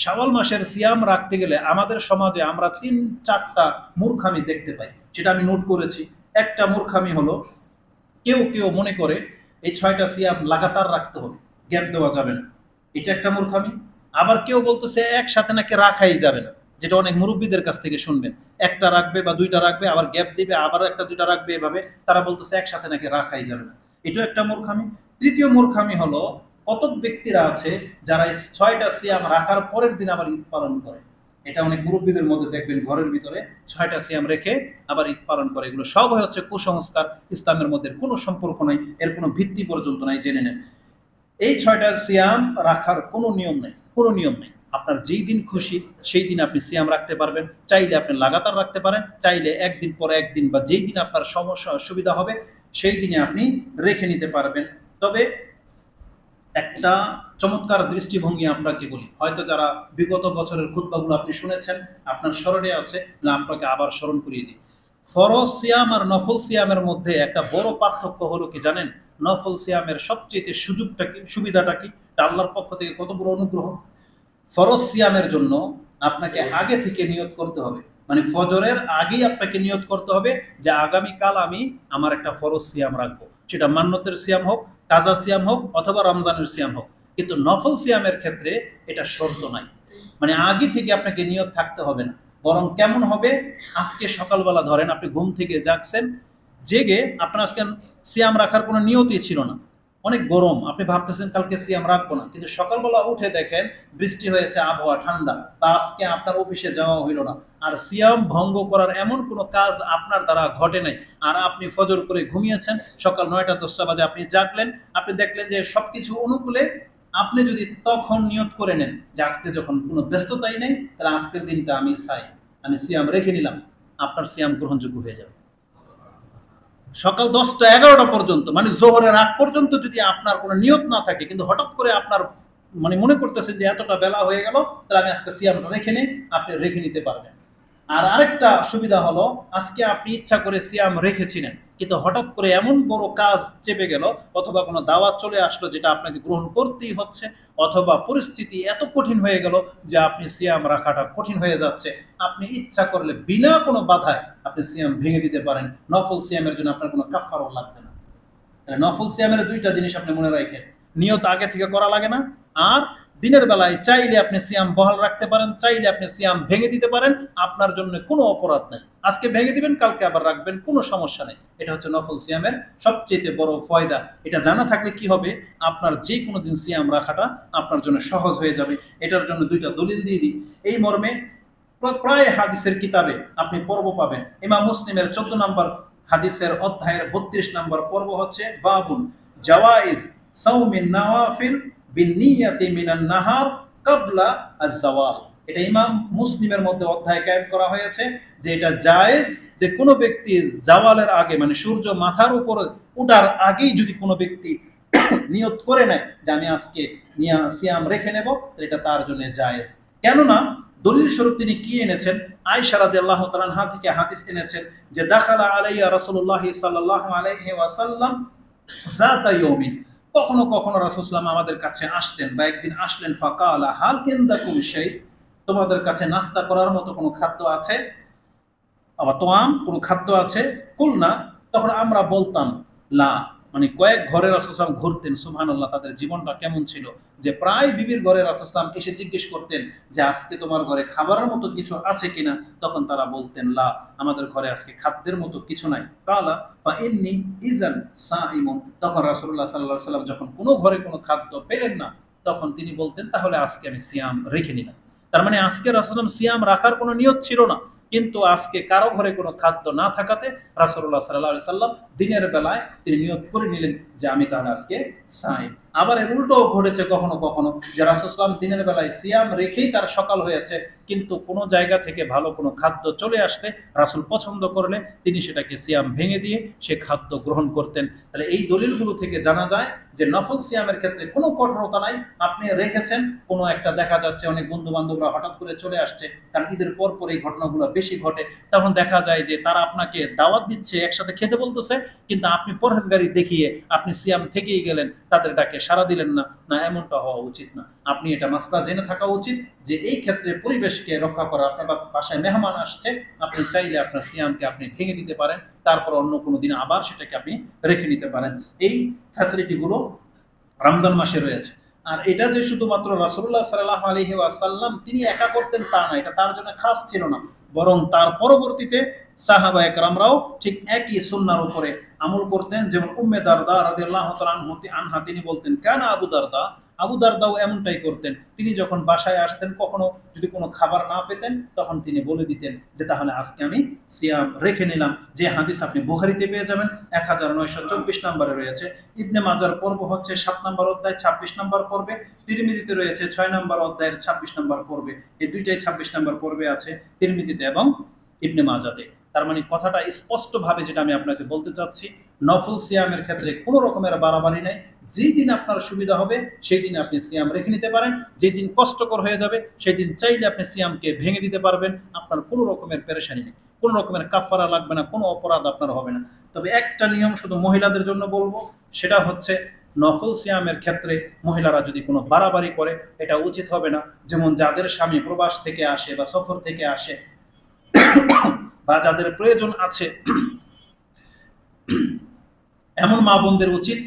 শাওয়াল মাসের সিয়াম রাখতে গেলে আমাদের সমাজে আমরা ৩-৪টা মূর্খামি দেখতে পাই, যেটা আমি নোট করেছি। একটা মূর্খামি হলো, কেউ কেউ মনে করে এই 6টা সিয়াম লাগাতার রাখতে হবে, গ্যাপ দেওয়া যাবে না, এটা একটা মূর্খামি। আবার কেউ বলতেছে একসাথে নাকি রাখাই যাবে না, যেটা অনেক মুরব্বীদের কাছ থেকে শুনবেন, একটা রাখবে বা 2টা রাখবে, আবার গ্যাপ দিবে, আবার একটা 2টা রাখবে, এভাবে তারা বলতেছে একসাথে নাকি রাখাই যাবে না, এটাও একটা মূর্খামি। তৃতীয় মূর্খামি হলো, কতক ব্যক্তিরা আছে যারা এই 6টা সিয়াম রাখার পরের দিন আবার ঈদ পালন করে। এটা অনেক মুরব্বীদের মধ্যে দেখবেন, ঘরের ভিতরে 6টা সিয়াম রেখে আবার ঈদ পালন করে। এগুলো সব হচ্ছে কুসংস্কার, ইসলামের মধ্যে কোনো সম্পর্ক নাই, এর কোনো ভিত্তি পর্যন্ত নাই, জেনে নেন। এই 6টা সিয়াম রাখার কোনো নিয়ম নেই, কোনো নিয়ম নেই। আপনার যেই দিন খুশি সেই দিন আপনি সিয়াম রাখতে পারবেন, চাইলে আপনি লাগাতার রাখতে পারেন, চাইলে একদিন পরে একদিন বা যেই দিন আপনার সমস্যা সুবিধা হবে সেই দিনে আপনি রেখে নিতে পারবেন। তবে একটা চমৎকার দৃষ্টিভঙ্গি আপনাকে বলি, হয়তো যারা বিগত বছরের খুতবাগুলো আপনি শুনেছেন, আপনার স্মরণে আছে, না আপনাকে আবার স্মরণ করিয়ে দিই। ফরজ সিয়াম আর নফল সিয়ামের মধ্যে একটা বড় পার্থক্য হলো কি জানেন? নফল সিয়ামের সবচেয়ে সুযোগটা কি, সুবিধাটা কি, আল্লাহর পক্ষ থেকে কত বড় অনুগ্রহ। ফরজ সিয়ামের জন্য আপনাকে আগে থেকে নিয়ত করতে হবে, মানে ফজরের আগেই আপনাকে নিয়ত করতে হবে যে আগামীকাল আমি আমার একটা ফরজ সিয়াম রাখবো, সেটা মান্যতের সিয়াম হোক, কাজা সিয়াম হোক, অথবা রমজানের সিয়াম হোক। কিন্তু নফল সিয়ামের ক্ষেত্রে এটা শর্ত নাই, মানে আগে থেকে আপনাকে নিয়ত থাকতে হবে না। বরং কেমন হবে, আজকে সকালবেলা ধরেন আপনি ঘুম থেকে জাগছেন, জেগে আপনার আজকে সিয়াম রাখার কোনো নিয়তই ছিল না, অনেক গরম, আপনি ভাবতেছেন কালকে সিয়াম রাখবো না, কিন্তু সকালবেলা উঠে দেখেন বৃষ্টি হয়েছে, আবহাওয়া ঠান্ডা, বা আজকে আপনার অফিসে যাওয়া হইল না, আর সিয়াম ভঙ্গ করার এমন কোনো কাজ আপনার দ্বারা ঘটে নাই, আর আপনি ফজর করে ঘুমিয়েছেন, সকাল 9টা-10টা বাজে আপনি জাগলেন, আপনি দেখলেন যে সবকিছু অনুকূলে, আপনি যদি তখন নিয়ত করে নেন যে আজকে যখন কোনো ব্যস্ততাই নেই, তাহলে আজকের দিনটা আমি চাই, আমি সিয়াম রেখে নিলাম, আপনার সিয়াম গ্রহণযোগ্য হয়ে যাবে। সকাল 10টা-11টা পর্যন্ত, মানে জোহরের আগ পর্যন্ত যদি আপনার কোনো নিয়ত না থাকে, কিন্তু হঠাৎ করে আপনার মানে মনে করতেছে যে এতটা বেলা হয়ে গেল, তাহলে আমি আজকে সিয়ামটা রেখে নিই, আপনি রেখে নিতে পারবেন। আর আরেকটা সুবিধা হলো, আজকে আপনি ইচ্ছা করে সিয়াম রেখেছিলেন, কিন্তু হঠাৎ করে এমন বড় কাজ চেপে গেল, অথবা কোনো দাওয়াত চলে আসলো যেটা আপনাকে গ্রহণ করতেই হচ্ছে, অথবা পরিস্থিতি এত কঠিন হয়ে গেল যে আপনি সিয়াম রাখাটা কঠিন হয়ে যাচ্ছে, আপনি ইচ্ছা করলে বিনা কোনো বাধায় আপনি সিয়াম ভেঙে দিতে পারেন। নফল সিয়ামের জন্য আপনার কোনো কাফারও লাগবে না। নফল সিয়ামের 2টা জিনিস আপনি মনে রাখেন, নিয়ত আগে থেকে করা লাগে না, আর দিনের বেলায় চাইলে আপনি সিয়াম বহাল রাখতে পারেন, চাইলে আপনি সিয়াম ভেঙে দিতে পারেন, আপনার জন্য কোনো অপরাধ নেই। আজকে ভেঙে দিবেন, কালকে আবার রাখবেন, কোনো সমস্যা নেই। এটা হচ্ছে নফল সিয়ামের সবচেয়ে বড় ফয়দা। এটা জানা থাকলে কি হবে, আপনার যে কোনো দিন সিয়াম রাখাটা আপনার জন্য সহজ হয়ে যাবে। এটার জন্য 2টা দলিল দিয়ে দিই, এই মর্মে প্রায় হাদিসের কিতাবে আপনি পর্ব পাবেন। ইমাম মুসলিমের 14 নম্বর হাদিসের অধ্যায়ের 32 নম্বর পর্ব হচ্ছে বাবুন জাওয়াইজ সাওমিন নওয়াফিল বিনিয়াতি মিনান নাহার ক্বাবলা আজ-জাওয়াল। এটা ইমাম মুসলিমের মধ্যে অধ্যায় কায়েম করা হয়েছে যে এটা জায়েজ যে কোনো ব্যক্তি জাওয়ালের আগে, মানে সূর্য মাথার উপরে ওঠার আগেই যদি কোনো ব্যক্তি নিয়ত করে নেয় যে আমি আজকে সিয়াম রেখে নেব, এটা তার জন্য জায়েজ। কেননা দলিল স্বরূপ তিনি কি এনেছেন, আয়েশা রাদিয়াল্লাহু তাআলা আনহা থেকে হাদিস এনেছেন যে দাখালা আলাইয়া রাসূলুল্লাহ সাল্লাল্লাহু আলাইহি ওয়াসাল্লাম যাতা ইয়াউমিন, কখনো কখনো রাসূল সাল্লাল্লাহু আমাদের কাছে আসতেন, বা একদিন আসলেন, ফাকালা হাল ইনদাকুম শাই, তোমাদের কাছে নাস্তা করার মতো কোনো খাদ্য আছে, আবার তোয়াম কোনো খাদ্য আছে, কুলনা, তখন আমরা বলতাম লা, মানে কয়েক ঘরে রাসূল সাল্লাল্লাহু আলাইহি ওয়াসাল্লাম ঘুরতেন, সুবহানাল্লাহ, তাদের জীবনটা কেমন ছিল, যে প্রায় বিবির ঘরে রাসূল সাল্লাল্লাহু আলাইহি ওয়াসাল্লাম এসে জিজ্ঞেস করতেন যে আজকে তোমার ঘরে খাবারের মতো কিছু আছে কিনা, তখন তারা বলতেন লা, আমাদের ঘরে আজকে খাদ্যের মতো কিছু নাই। কালা ফা ইন্নী ইযান সাইমুন, তখন রাসূলুল্লাহ সাল্লাল্লাহু আলাইহি ওয়াসাল্লাম যখন কোনো ঘরে কোনো খাদ্য পেলেন না, তখন তিনি বলতেন তাহলে আজকে আমি সিয়াম রেখে নিলাম। তার মানে আজকে রাসূল সাল্লাল্লাহু আলাইহি ওয়াসাল্লাম সিয়াম রাখার কোনো নিয়ত ছিল না, কিন্তু আজকে কারো ঘরে কোনো খাদ্য না থাকাতে রাসূলুল্লাহ সাল্লাল্লাহু আলাইহি সাল্লাম দিনের বেলায় তিনি নিয়ত করে নিলেন যে আমি তাহলে আজকে সাইম। আবার এর উল্টোও ঘটেছে কখনো কখনো যে রাসূল সাল্লাল্লাহু আলাইহি সাল্লাম দিনের বেলায় সিয়াম রেখেই তার সকাল হয়েছে, কিন্তু কোনো জায়গা থেকে ভালো কোনো খাদ্য চলে আসলে রাসূল পছন্দ করলে তিনি সেটাকে সিয়াম ভেঙে দিয়ে সে খাদ্য গ্রহণ করতেন। তাহলে এই দলিলগুলো থেকে জানা যায় যে নফল সিয়ামের ক্ষেত্রে কোনো কঠোরতা নাই। আপনি রেখেছেন, কোনো একটা দেখা যাচ্ছে অনেক বন্ধু বান্ধবরা হঠাৎ করে চলে আসছে, কারণ ঈদের পর পর এই ঘটনাগুলো বেশি ঘটে, তখন দেখা যায় যে তারা আপনাকে দাওয়াত দিচ্ছে, একসাথে খেতে বলতেছে, কিন্তু আপনি পরহেজগারি দেখিয়ে আপনি আপনি সিয়াম থেকেই গেলেন, তাদের ডাকে সাড়া দিলেন না, না, এমনটা হওয়া উচিত না। আপনি এটা মাসলা জেনে থাকা উচিত যে এই ক্ষেত্রে পরিবেশকে রক্ষা করা, আপনার বাসায় মেহমান আসছে, আপনি চাইলে আপনার সিয়ামকে আপনি ভেঙে দিতে পারেন, তারপর অন্য কোনো দিন আবার সেটাকে আপনি রেখে নিতে পারেন। এই ফ্যাসিলিটিগুলো রমজান মাসে রয়েছে। আর এটা যে শুধুমাত্র রাসূলুল্লাহ সাল্লাল্লাহু আলাইহি ওয়াসাল্লাম তিনি একা করতেন তা না, এটা তার জন্য খাস ছিল না, বরং তার পরবর্তীতে সাহাবায়ে কেরামরাও ঠিক একই সুন্নাহর উপরে আমল করতেন। যেমন উম্মে দারদা রাদিয়াল্লাহু তাআলা আনহা তিনি বলতেন, কানা আবু দারদাও এমনটাই করতেন। তিনি যখন বাসায় আসতেন, কখনো যদি কোনো খাবার না পেতেন, তখন তিনি বলে দিতেন যে তাহলে আজকে আমি সিয়াম রেখে নিলাম। যে হাদিস আপনি বুখারীতে পেয়ে যাবেন, 1924 নম্বরে রয়েছে। ইবনে মাজার পর্ব হচ্ছে 7 নম্বর অধ্যায় 26 নম্বর পর্বে, তিরমিজিতে রয়েছে 6 নম্বর অধ্যায়ের 26 নম্বর পর্বে। এই দুইটাই 26 নম্বর পর্বে আছে, তিরমিজিতে এবং ইবনে মাজাতে। তার মানে কথাটা স্পষ্টভাবে যেটা আমি আপনাকে বলতে চাচ্ছি, নফল সিয়ামের ক্ষেত্রে কোনো রকমের বাড়াবাড়ি নাই। যেই দিন আপনার সুবিধা হবে সেই দিন আপনি সিয়াম রেখে নিতে পারেন, যেই দিন কষ্টকর হয়ে যাবে সেই দিন চাইলে আপনি সিয়ামকে ভেঙে দিতে পারবেন। আপনার কোনো রকমের পেরেশানি নেই, কোনো রকমের কাফারা লাগবে না, কোনো অপরাধ আপনার হবে না। তবে একটা নিয়ম শুধু মহিলাদের জন্য বলবো, সেটা হচ্ছে নফল সিয়ামের ক্ষেত্রে মহিলারা যদি কোনো বাড়াবাড়ি করে এটা উচিত হবে না। যেমন যাদের স্বামী প্রবাস থেকে আসে বা সফর থেকে আসে বা যাদের প্রয়োজন আছে, এমন মা বোনদের উচিত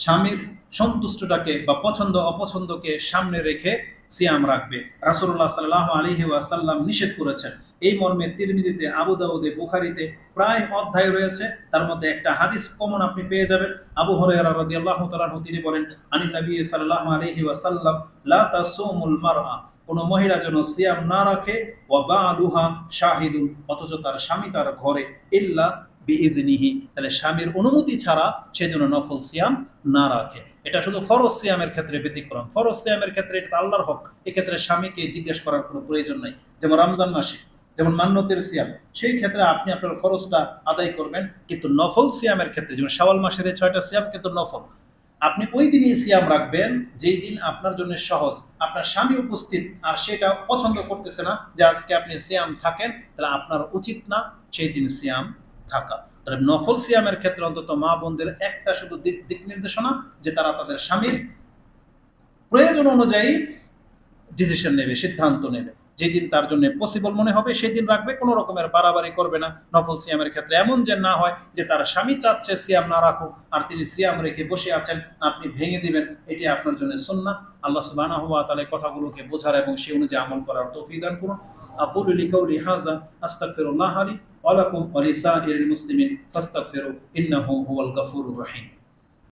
স্বামীর সন্তুষ্টটাকে বা পছন্দ অপছন্দকে সামনে রেখে সিয়াম রাখবে। রাসূলুল্লাহ সাল্লাল্লাহু আলাইহি ওয়াসাল্লাম নিষেধ করেছেন। এই মর্মে তিরমিজিতে, আবু দাউদে, বুখারীতে প্রায় অধ্যায় রয়েছে। তার মধ্যে একটা হাদিস কমন আপনি পেয়ে যাবেন। আবু হুরায়রা রাদিয়াল্লাহু তাআলা আনহু তিনি বলেন, আনিন নবী সাল্লাল্লাহু আলাইহি ওয়াসাল্লাম, লা তাসুমুল মারআ, কোন মহিলা যেন সিয়াম না রাখে, ওয়া বালুহা শাহিদুন, অথচ তার স্বামী তার ঘরে, ইল্লা বিইজনিহি, তাহলে স্বামীর অনুমতি ছাড়া সে যেন নফল সিয়াম না রাখে। এটা শুধু ফরজ সিয়ামের ক্ষেত্রে ব্যতিক্রম। ফরজ সিয়ামের ক্ষেত্রে এটা আল্লাহর হক, এক্ষেত্রে স্বামীকে জিজ্ঞেস করার কোনো প্রয়োজন নাই। যেমন রমজান মাসে যেমন মান্যতের সিয়াম, সেই ক্ষেত্রে আপনি আপনার ফরজটা আদায় করবেন। কিন্তু নফল সিয়ামের ক্ষেত্রে যেমন শাওয়াল মাসের এই 6টা সিয়াম কিন্তু নফল, আপনি ওই দিনই সিয়াম রাখবেন যেই দিন আপনার জন্য সহজ। আপনার স্বামী উপস্থিত আর সেটা পছন্দ করতেছে না যে আজকে আপনি সিয়াম থাকেন, তাহলে আপনার উচিত না সেই দিন সিয়াম থাকা। তাহলে নফল সিয়ামের ক্ষেত্রে অন্তত মা বোনদের একটা শুধু দিক নির্দেশনা যে তারা তাদের স্বামীর প্রয়োজন অনুযায়ী ডিসিশন নেবে, সিদ্ধান্ত নেবে। যেদিন তার জন্য পসিবল মনে হবে সেদিন রাখবে, কোনো রকমের বাড়াবাড়ি করবে না। নফল সিয়ামের ক্ষেত্রে এমন যে না হয় যে তার স্বামী চাচ্ছে সিয়াম না রাখুক আর তিনি সিয়াম রেখে বসে আছেন, আপনি ভেঙে দিবেন, এটি আপনার জন্য সুন্নাহ। আল্লাহ সুবহানাহু ওয়া তাআলা কথাগুলোকে বোঝার এবং সেই অনুযায়ী আমল করার তৌফিক দান করুন। আকুলু লিকাউলি হাযা আস্তাগফিরুল্লাহ লি ওয়া লাকুম ওয়া লিসাইরিল মুসলিমিন ফাস্তাগফিরু ইন্নাহু হুয়াল গফুরুর রহিম।